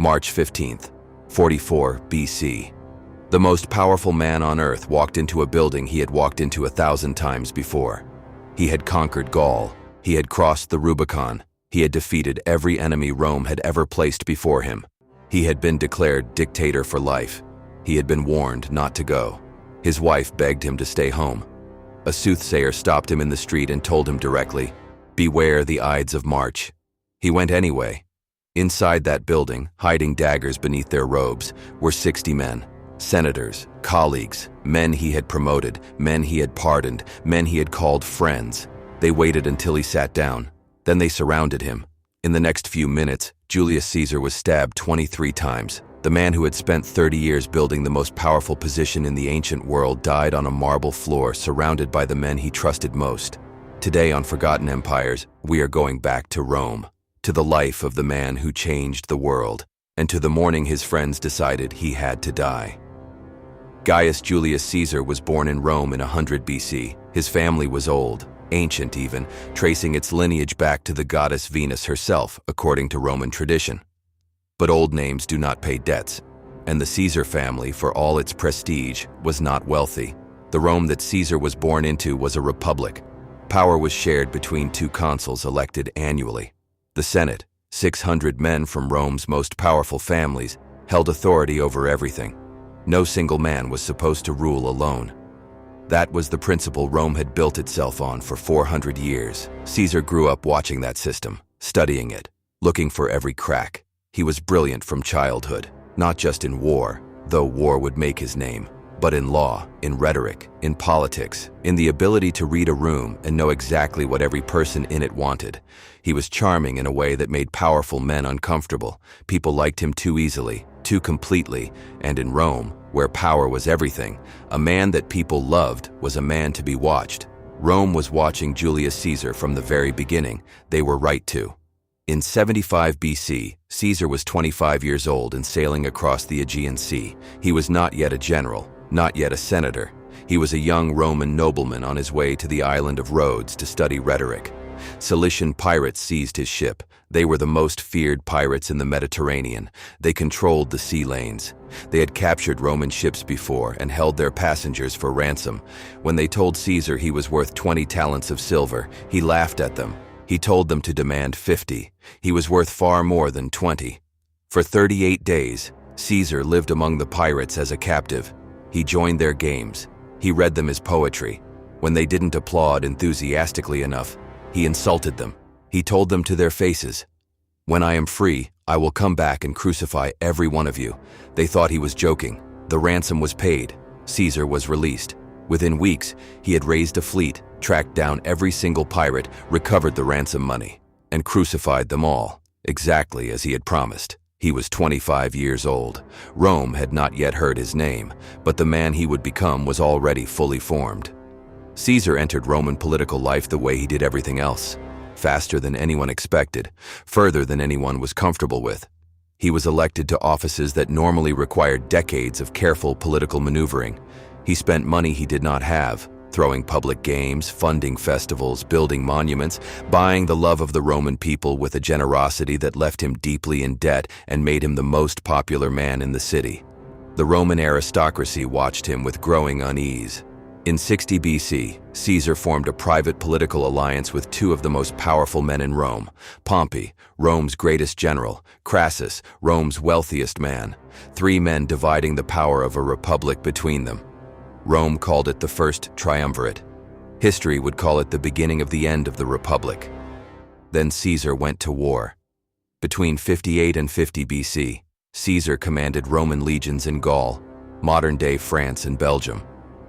March 15th, 44 BC. The most powerful man on earth walked into a building he had walked into 1,000 times before. He had conquered Gaul. He had crossed the Rubicon. He had defeated every enemy Rome had ever placed before him. He had been declared dictator for life. He had been warned not to go. His wife begged him to stay home. A soothsayer stopped him in the street and told him directly, "Beware the Ides of March." He went anyway. Inside that building, hiding daggers beneath their robes, were 60 men. Senators, colleagues, men he had promoted, men he had pardoned, men he had called friends. They waited until he sat down. Then they surrounded him. In the next few minutes, Julius Caesar was stabbed 23 times. The man who had spent 30 years building the most powerful position in the ancient world died on a marble floor surrounded by the men he trusted most. Today on Forgotten Empires, we are going back to Rome, to the life of the man who changed the world, and to the morning his friends decided he had to die. Gaius Julius Caesar was born in Rome in 100 BC. His family was old, ancient even, tracing its lineage back to the goddess Venus herself, according to Roman tradition. But old names do not pay debts, and the Caesar family, for all its prestige, was not wealthy. The Rome that Caesar was born into was a republic. Power was shared between two consuls elected annually. The Senate, 600 men from Rome's most powerful families, held authority over everything. No single man was supposed to rule alone. That was the principle Rome had built itself on for 400 years. Caesar grew up watching that system, studying it, looking for every crack. He was brilliant from childhood, not just in war, though war would make his name, but in law, in rhetoric, in politics, in the ability to read a room and know exactly what every person in it wanted. He was charming in a way that made powerful men uncomfortable. People liked him too easily, too completely, and in Rome, where power was everything, a man that people loved was a man to be watched. Rome was watching Julius Caesar from the very beginning. They were right to. In 75 BC, Caesar was 25 years old and sailing across the Aegean Sea. He was not yet a general, not yet a senator. He was a young Roman nobleman on his way to the island of Rhodes to study rhetoric. Cilician pirates seized his ship. They were the most feared pirates in the Mediterranean. They controlled the sea lanes. They had captured Roman ships before and held their passengers for ransom. When they told Caesar he was worth 20 talents of silver, he laughed at them. He told them to demand 50. He was worth far more than 20. For 38 days, Caesar lived among the pirates as a captive. He joined their games. He read them his poetry. When they didn't applaud enthusiastically enough, he insulted them. He told them to their faces, "When I am free, I will come back and crucify every one of you." They thought he was joking. The ransom was paid. Caesar was released. Within weeks, he had raised a fleet, tracked down every single pirate, recovered the ransom money, and crucified them all, exactly as he had promised. He was 25 years old. Rome had not yet heard his name, but the man he would become was already fully formed. Caesar entered Roman political life the way he did everything else, faster than anyone expected, further than anyone was comfortable with. He was elected to offices that normally required decades of careful political maneuvering. He spent money he did not have, throwing public games, funding festivals, building monuments, buying the love of the Roman people with a generosity that left him deeply in debt and made him the most popular man in the city. The Roman aristocracy watched him with growing unease. In 60 BC, Caesar formed a private political alliance with two of the most powerful men in Rome: Pompey, Rome's greatest general; Crassus, Rome's wealthiest man. 3 men dividing the power of a republic between them. Rome called it the First Triumvirate. History would call it the beginning of the end of the republic. Then Caesar went to war. Between 58 and 50 BC, Caesar commanded Roman legions in Gaul, modern-day France and Belgium.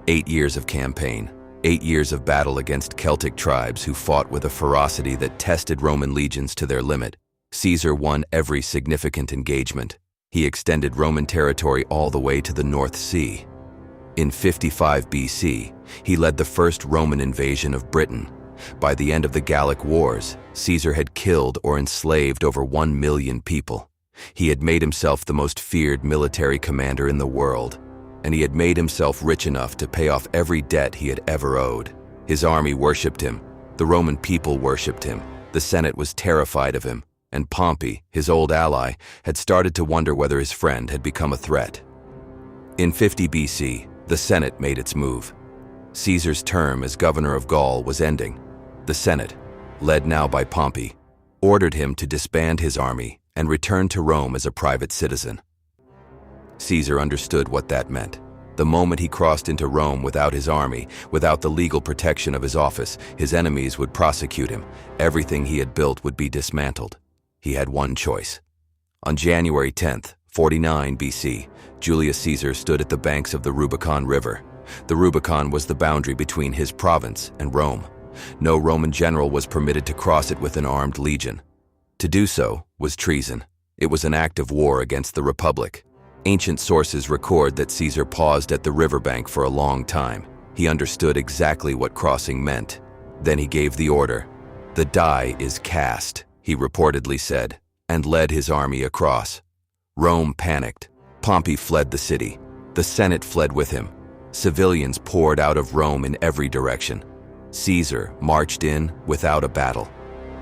8 years of campaign, 8 years of battle against Celtic tribes who fought with a ferocity that tested Roman legions to their limit. Caesar won every significant engagement. He extended Roman territory all the way to the North Sea. In 55 BC, he led the first Roman invasion of Britain. By the end of the Gallic Wars, Caesar had killed or enslaved over 1 million people. He had made himself the most feared military commander in the world, and he had made himself rich enough to pay off every debt he had ever owed. His army worshipped him. The Roman people worshipped him. The Senate was terrified of him, and Pompey, his old ally, had started to wonder whether his friend had become a threat. In 50 BC, the Senate made its move. Caesar's term as governor of Gaul was ending. The Senate, led now by Pompey, ordered him to disband his army and return to Rome as a private citizen. Caesar understood what that meant. The moment he crossed into Rome without his army, without the legal protection of his office, his enemies would prosecute him. Everything he had built would be dismantled. He had one choice. On January 10th, 49 BC, Julius Caesar stood at the banks of the Rubicon River. The Rubicon was the boundary between his province and Rome. No Roman general was permitted to cross it with an armed legion. To do so was treason. It was an act of war against the Republic. Ancient sources record that Caesar paused at the riverbank for a long time. He understood exactly what crossing meant. Then he gave the order. "The die is cast," he reportedly said, and led his army across. Rome panicked. Pompey fled the city. The Senate fled with him. Civilians poured out of Rome in every direction. Caesar marched in without a battle.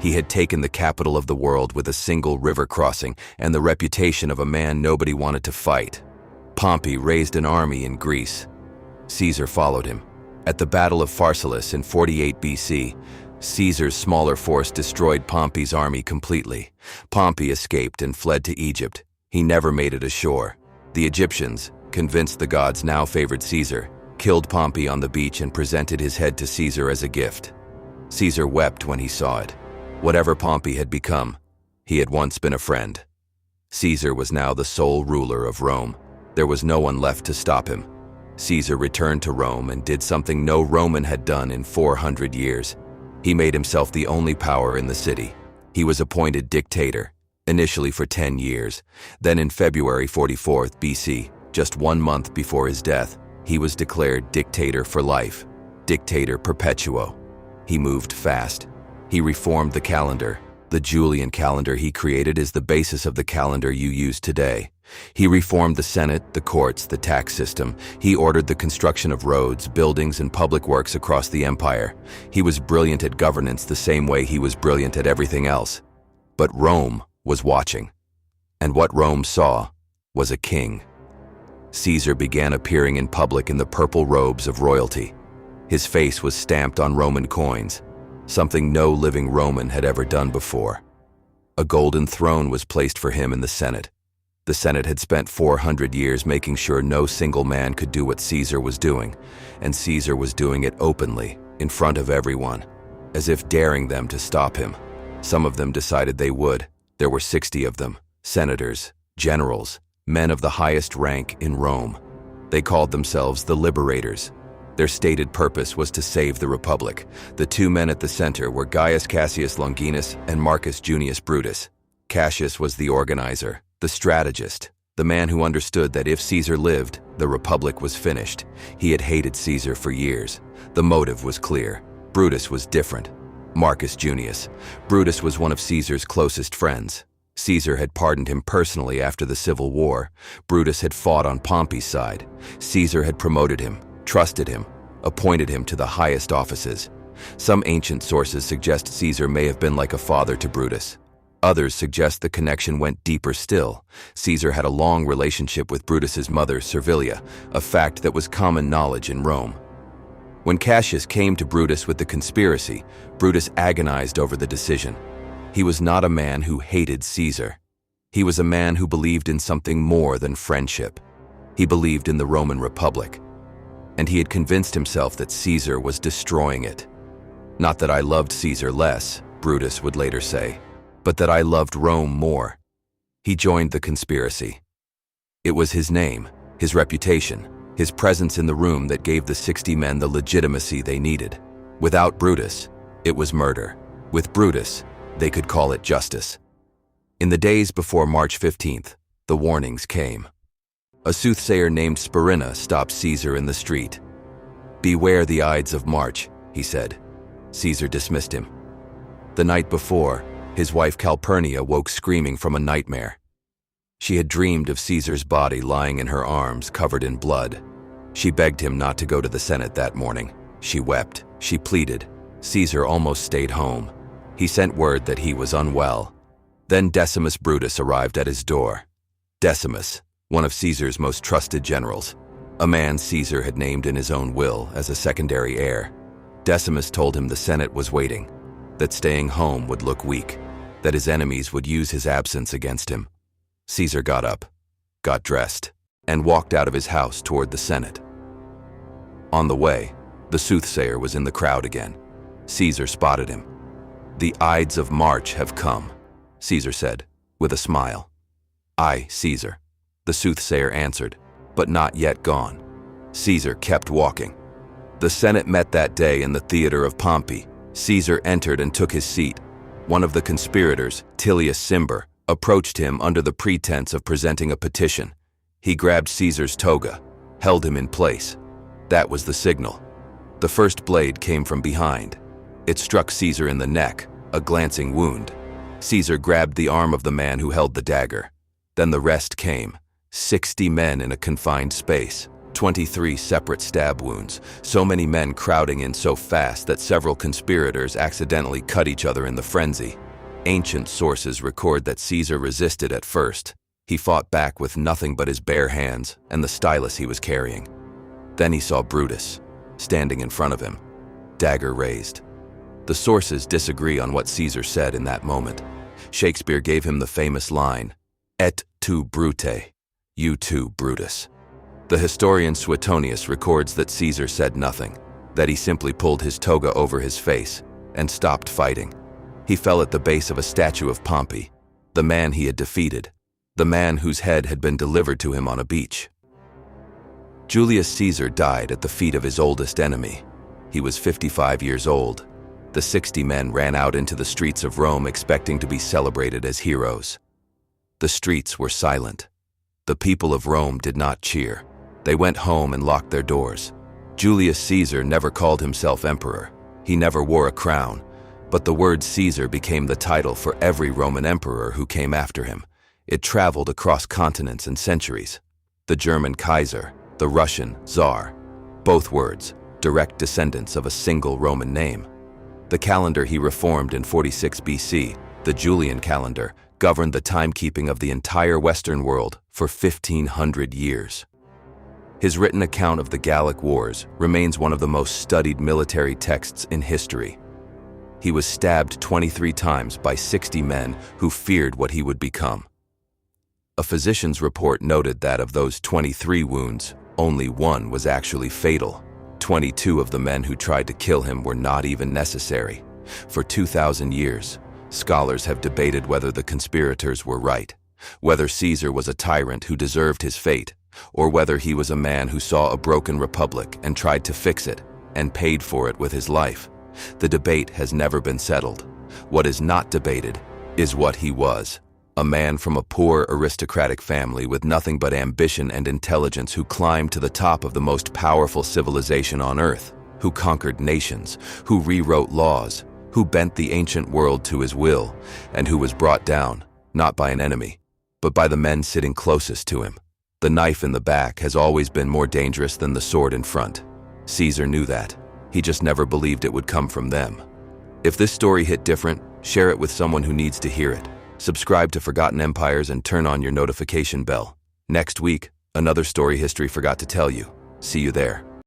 He had taken the capital of the world with a single river crossing and the reputation of a man nobody wanted to fight. Pompey raised an army in Greece. Caesar followed him. At the Battle of Pharsalus in 48 BC, Caesar's smaller force destroyed Pompey's army completely. Pompey escaped and fled to Egypt. He never made it ashore. The Egyptians, convinced the gods now favored Caesar, killed Pompey on the beach and presented his head to Caesar as a gift. Caesar wept when he saw it. Whatever Pompey had become, he had once been a friend. Caesar was now the sole ruler of Rome. There was no one left to stop him. Caesar returned to Rome and did something no Roman had done in 400 years. He made himself the only power in the city. He was appointed dictator, initially for 10 years. Then in February 44th BC, just 1 month before his death, he was declared Dictator for Life, Dictator Perpetuo. He moved fast. He reformed the calendar. The Julian calendar he created is the basis of the calendar you use today. He reformed the Senate, the courts, the tax system. He ordered the construction of roads, buildings, and public works across the empire. He was brilliant at governance the same way he was brilliant at everything else. But Rome was watching. And what Rome saw was a king. Caesar began appearing in public in the purple robes of royalty. His face was stamped on Roman coins, something no living Roman had ever done before. A golden throne was placed for him in the Senate. The Senate had spent 400 years making sure no single man could do what Caesar was doing, and Caesar was doing it openly, in front of everyone, as if daring them to stop him. Some of them decided they would. There were 60 of them, senators, generals, men of the highest rank in Rome. They called themselves the Liberators. Their stated purpose was to save the Republic. The two men at the center were Gaius Cassius Longinus and Marcus Junius Brutus. Cassius was the organizer, the strategist, the man who understood that if Caesar lived, the Republic was finished. He had hated Caesar for years. The motive was clear. Brutus was different. Marcus Junius. Brutus was one of Caesar's closest friends. Caesar had pardoned him personally after the Civil War. Brutus had fought on Pompey's side. Caesar had promoted him, trusted him, appointed him to the highest offices. Some ancient sources suggest Caesar may have been like a father to Brutus. Others suggest the connection went deeper still. Caesar had a long relationship with Brutus's mother, Servilia, a fact that was common knowledge in Rome. When Cassius came to Brutus with the conspiracy, Brutus agonized over the decision. He was not a man who hated Caesar. He was a man who believed in something more than friendship. He believed in the Roman Republic. And he had convinced himself that Caesar was destroying it. Not that I loved Caesar less, Brutus would later say, but that I loved Rome more. He joined the conspiracy. It was his name, his reputation, his presence in the room that gave the 60 men the legitimacy they needed. Without Brutus, it was murder. With Brutus, they could call it justice. In the days before March 15th, the warnings came. A soothsayer named Spurinna stopped Caesar in the street. "Beware the Ides of March," he said. Caesar dismissed him. The night before, his wife Calpurnia woke screaming from a nightmare. She had dreamed of Caesar's body lying in her arms, covered in blood. She begged him not to go to the Senate that morning. She wept. She pleaded. Caesar almost stayed home. He sent word that he was unwell. Then Decimus Brutus arrived at his door. Decimus, one of Caesar's most trusted generals, a man Caesar had named in his own will as a secondary heir. Decimus told him the Senate was waiting, that staying home would look weak, that his enemies would use his absence against him. Caesar got up, got dressed, and walked out of his house toward the Senate. On the way, the soothsayer was in the crowd again. Caesar spotted him. "The Ides of March have come," Caesar said, with a smile. "Aye, Caesar," the soothsayer answered, "but not yet gone." Caesar kept walking. The Senate met that day in the theater of Pompey. Caesar entered and took his seat. One of the conspirators, Tullius Cimber, approached him under the pretense of presenting a petition. He grabbed Caesar's toga, held him in place. That was the signal. The first blade came from behind. It struck Caesar in the neck, a glancing wound. Caesar grabbed the arm of the man who held the dagger. Then the rest came. 60 men in a confined space, 23 separate stab wounds, so many men crowding in so fast that several conspirators accidentally cut each other in the frenzy. Ancient sources record that Caesar resisted at first. He fought back with nothing but his bare hands and the stylus he was carrying. Then he saw Brutus, standing in front of him, dagger raised. The sources disagree on what Caesar said in that moment. Shakespeare gave him the famous line, "Et tu, Brute," "You too, Brutus." The historian Suetonius records that Caesar said nothing, that he simply pulled his toga over his face and stopped fighting. He fell at the base of a statue of Pompey, the man he had defeated, the man whose head had been delivered to him on a beach. Julius Caesar died at the feet of his oldest enemy. He was 55 years old. The 60 men ran out into the streets of Rome expecting to be celebrated as heroes. The streets were silent. The people of Rome did not cheer. They went home and locked their doors. Julius Caesar never called himself emperor. He never wore a crown, but the word Caesar became the title for every Roman emperor who came after him. It traveled across continents and centuries. The German Kaiser, the Russian Tsar, both words direct descendants of a single Roman name. The calendar he reformed in 46 BC, the Julian calendar, governed the timekeeping of the entire Western world for 1,500 years. His written account of the Gallic Wars remains one of the most studied military texts in history. He was stabbed 23 times by 60 men who feared what he would become. A physician's report noted that of those 23 wounds, only one was actually fatal. 22 of the men who tried to kill him were not even necessary. For 2,000 years, scholars have debated whether the conspirators were right, whether Caesar was a tyrant who deserved his fate, or whether he was a man who saw a broken republic and tried to fix it, and paid for it with his life. The debate has never been settled. What is not debated is what he was. A man from a poor aristocratic family with nothing but ambition and intelligence who climbed to the top of the most powerful civilization on earth, who conquered nations, who rewrote laws, who bent the ancient world to his will, and who was brought down, not by an enemy, but by the men sitting closest to him. The knife in the back has always been more dangerous than the sword in front. Caesar knew that. He just never believed it would come from them. If this story hit different, share it with someone who needs to hear it. Subscribe to Forgotten Empires and turn on your notification bell. Next week, another story history forgot to tell you. See you there.